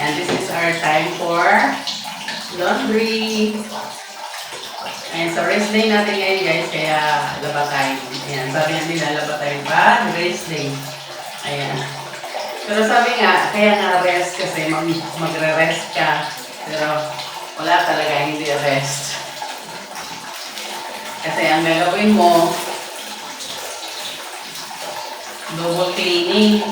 And this is our time for laundry. Ayan, so rest day natin ngayon guys, kaya laba tayo. Ayan, sabi nga nila, laba tayo ba? Rest day. Ayan. Pero sabi nga, kaya nga rest kasi magre-rest ka. Pero wala talaga, hindi rest. Kasi ang gagawin mo, double cleaning.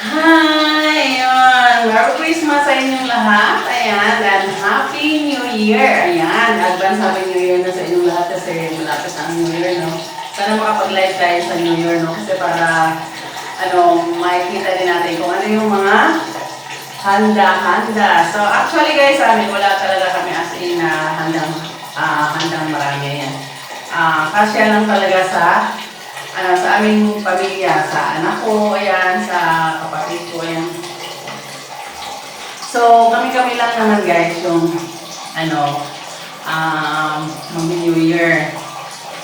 Hi! Merry Christmas sa inyong lahat. Ayan, and Happy New Year. Ayan, advance Happy New Year na sa inyong lahat kasi malapit na ang New Year, no? Sana makapag-live tayo sa New Year, no? Kasi para, makikita din natin kung ano yung mga handa-handa. So, actually guys, wala talaga kami as in na handang marami yan. Kasya lang talaga sa aming pamilya, sa anak ko, ayan, sa kapatid ko, ayan. So, kami-kami lang naman guys yung, mag-New Year.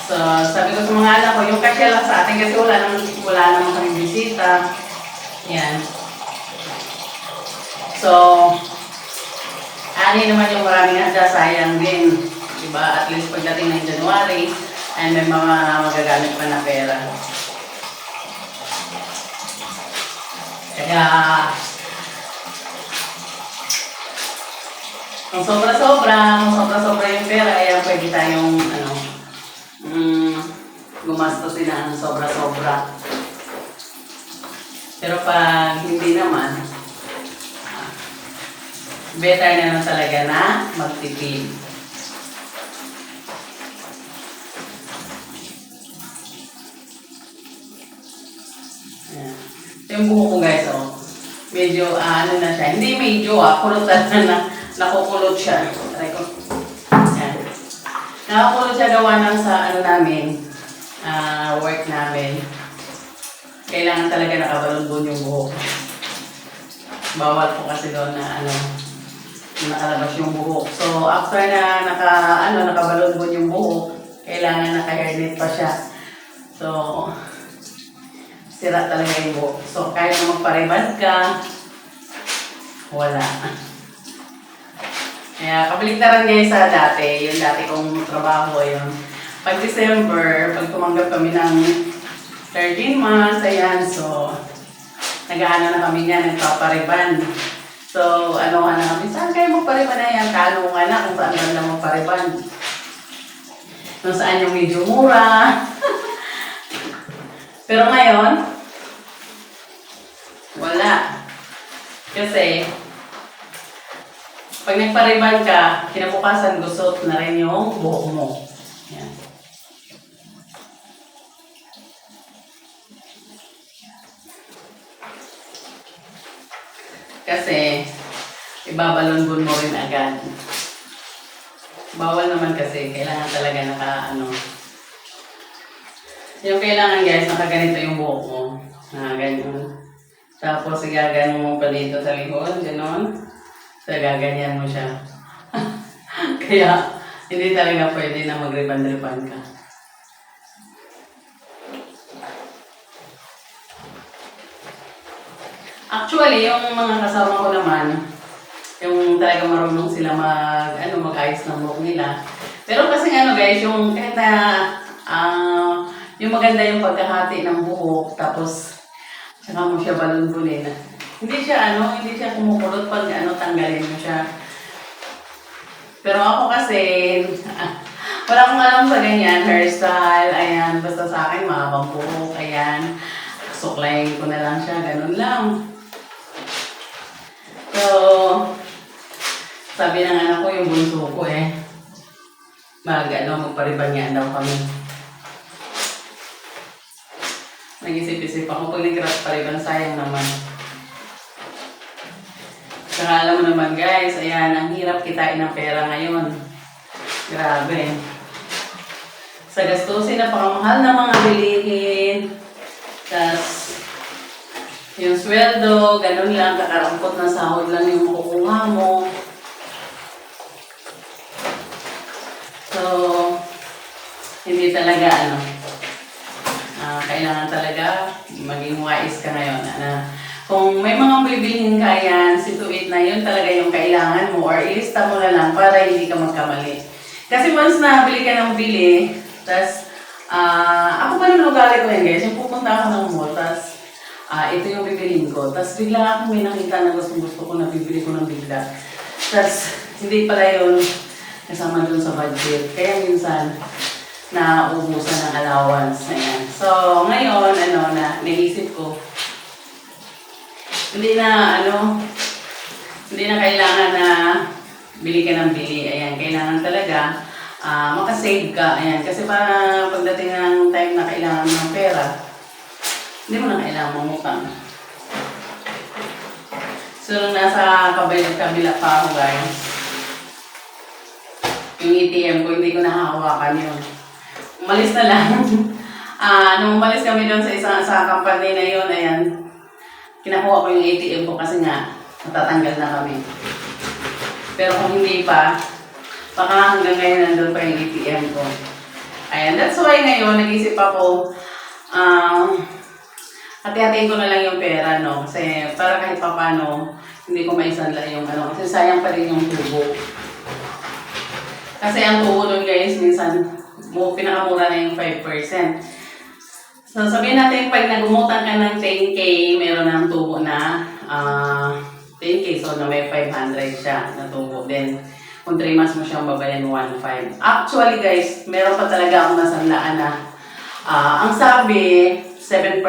So, sabi ko sa mga anak ko, yung kasya lang sa atin kasi wala naman kami bisita. Ayan. So, ani naman yung maraming handa, sayang din. Diba? At least pagdating ng January, ay may mga magagamit pa na pera. Kaya, kung sobra-sobra yung pera, ayan, pwede tayong, gumastos din ng sobra-sobra. Pero pag hindi naman, better na talaga na magtipid. Yung buhok ko guys, medyo na siya. Hindi medyo kulutan na nakukulot siya. Try ko. Ayan. Nakakulot siya gawa ng sa namin, work namin. Kailangan talaga nakabalon yung buhok. Bawal po kasi doon na nakalabas yung buhok. So after na nakabalon yung buhok, kailangan naka-hairnet pa siya. So sira talaga yung buhok. So, kahit na magparibad ka, wala. Kaya, kabaligtaran guys sa dati. Yung dati kong trabaho, yun. Pag December, pag tumanggap kami ng 13 months, ayan, so, nag-aano na kami niya, nagpapariban. So, na kami, saan kayo magpariban na yan? Kalungan na kung saan lang magpariban. Kung saan yung medyo mura. Pero ngayon, wala. Kasi, pag nagpariban ka, kinabukasan gusot na rin yung buhok mo. Yan. Kasi, ibabalon-bun mo rin agad. Bawal naman kasi, kailangan talaga yung kailangan guys, nakaganito yung buhok mo. Ganyan. Tapos, igaganon mo pa dito sa likod. Ganon. So, gaganyan mo siya. Kaya, hindi talaga pwede na magriban-riban ka. Actually, yung mga kasama ko naman, yung talaga marunong sila mag-ayos ng buhok nila. Pero kasi guys, yung kahit na yung maganda yung pagkahati ng buhok, tapos saka mo siya balon-bunin. Hindi siya kumukulot pag tanggalin mo siya. Pero ako kasi, wala akong alam sa ganyan, hairstyle, ayan, basta sa akin, mahabang buhok, ayan. Suklayin ko na lang siya, ganun lang. So, sabi ng anak ko, yung bunso ko magpariban nga daw kami. Nag-isip-isip ako, pag nag-craft pariban, sayang naman. Saka alam mo naman guys, ayan, ang hirap kitain ng pera ngayon. Grabe. Sa gastusin, napakamahal na mga bilihin. Tapos, yung sweldo, ganun lang, kakarampot na sahod lang yung makukuha mo. mag-aalis ka ngayon. Kung may mga bibilhin ka yan, situate na yun talaga yung kailangan mo or ilista mo na lang para hindi ka magkamali. Kasi once na bili ka ng bili, tas ako pa naman ugali ko yan guys, yung pupunta ako ng mall, tas ito yung bibilhin ko. Tas bigla ako may nakita na gusto ko na bibili ko ng bigla. Tas hindi pala yun kasama dun sa budget. Kaya minsan, nauubusan ng allowance. Ayan. So, ngayon, naisip ko, hindi na kailangan na bili ka ng bili. Ayan, kailangan talaga makasave ka. Ayan, kasi para pagdating ng time na kailangan ng pera, hindi mo na kailangan mangutang. So, nasa kabila pa ako guys. Yung ATM ko, hindi ko nahahawakan yun. Umalis na lang. Nung umalis kami doon sa company na yun, ayan, kinakuha ko yung ATM ko kasi nga, natatanggal na kami. Pero kung hindi pa, baka hanggang ngayon nandun pa yung ATM ko. Ayan, that's why ngayon, nag-isip ako, hati-hatiin ko na lang yung pera, no? Kasi para kahit pa paano, hindi ko maisanla yung kasi sayang pa rin yung tubo. Kasi ang tubo doon guys, minsan, pinakamura na yung 5%. So, sabihin natin, pag nagumutang ka ng 10K, meron ng tubo na 10K. So, na may 500 siya na tubo. Then, kung 3 months mo siyang babayan, 1.5. Actually, guys, meron pa talaga akong nasanlaan na ang sabi, 7%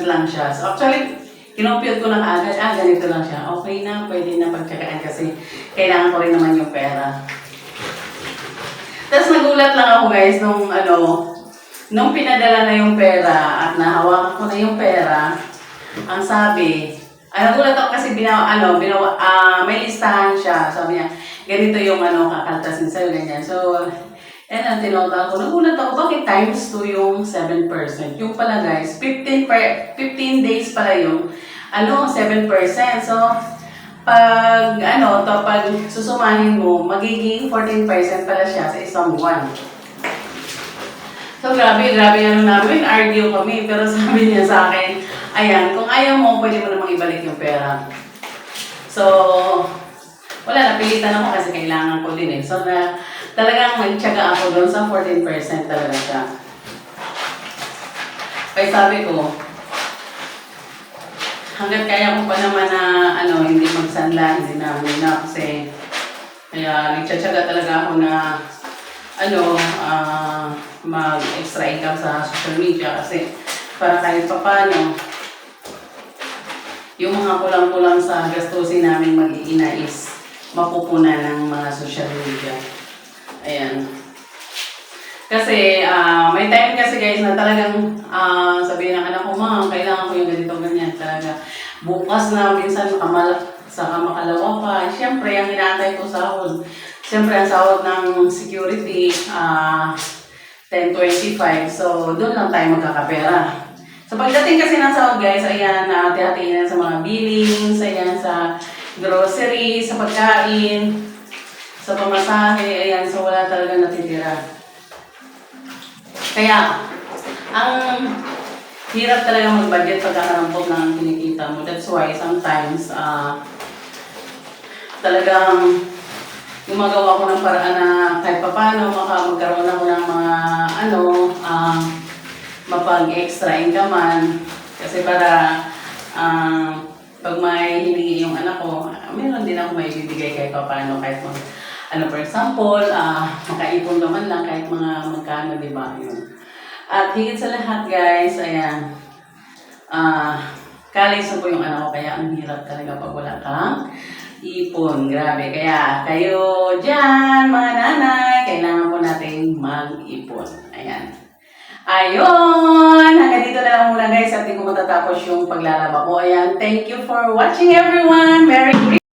lang siya. So, actually, kinompute ko lang agad, ganito lang siya. Okay na, pwede na pagtsagaan kasi kailangan ko rin naman yung pera. Tapos nagulat lang ako guys nung pinadala na yung pera at nahawakan ko na yung pera, ang sabi, nagulat ako kasi may listahan siya. Sabi niya, ganito yung kakaltasin sa'yo, ganyan. So, tinota ko. Nagulat ako, bakit times 2 yung 7%? Yung pala guys, 15 days pala yung 7%. So, pag susumahin mo, magiging 14% pala siya sa isang buwan. So, grabe namin, argue kami, pero sabi niya sa akin, ayan, kung ayaw mo, pwede mo namang ibalik yung pera. So, wala, napilitan ako kasi kailangan ko din eh. So, talagang nagtyaga ako doon sa 14% talaga siya. Kaya sabi ko, hanggat kaya ko pa naman na hindi magsanla, hindi na muna kasi kaya nagtsatsaga talaga ako na mag-extra income sa social media kasi para kahit pa paano yung mga kulang-kulang sa gastusin namin mag-iina is mapupunan ng mga social media. Ayan. Kasi may time kasi guys na talagang sabihin ng anak ko, ma'am, kailangan ko yung ganito ganyan talaga. Bukas na minsan makalawa pa. Siyempre, ang inaantay ko sahod. Siyempre, ang sahod ng security 10.25. So, doon lang tayo magkakapera. So, pagdating kasi ng sahod guys, ayan, hati-hatiin sa mga billings, ayan, sa grocery, sa pagkain, sa pamasahe, ayan, so wala talaga natitira. Kaya, ang hirap talaga mag-budget pagkakarampot ng kinikita mo. That's why sometimes, talagang gumagawa ko ng paraan na kahit pa paano magkaroon ako ng mga mapag-extra income. Kasi para pag may hiningi yung anak ko, meron din ako may bibigay kahit pa paano, kahit for example, makaipon naman lang kahit mga magkano, di ba? Yun. At higit sa lahat, guys, ayan, college na po yung anak ko, kaya ang hirap talaga pag wala kang ipon. Grabe. Kaya kayo dyan, mga nanay, kailangan po nating mag-ipon. Ayan. Ayun! Hanggang dito na lang muna, guys, at hindi ko matatapos yung paglalaba ko. Ayan. Thank you for watching, everyone. Merry Christmas!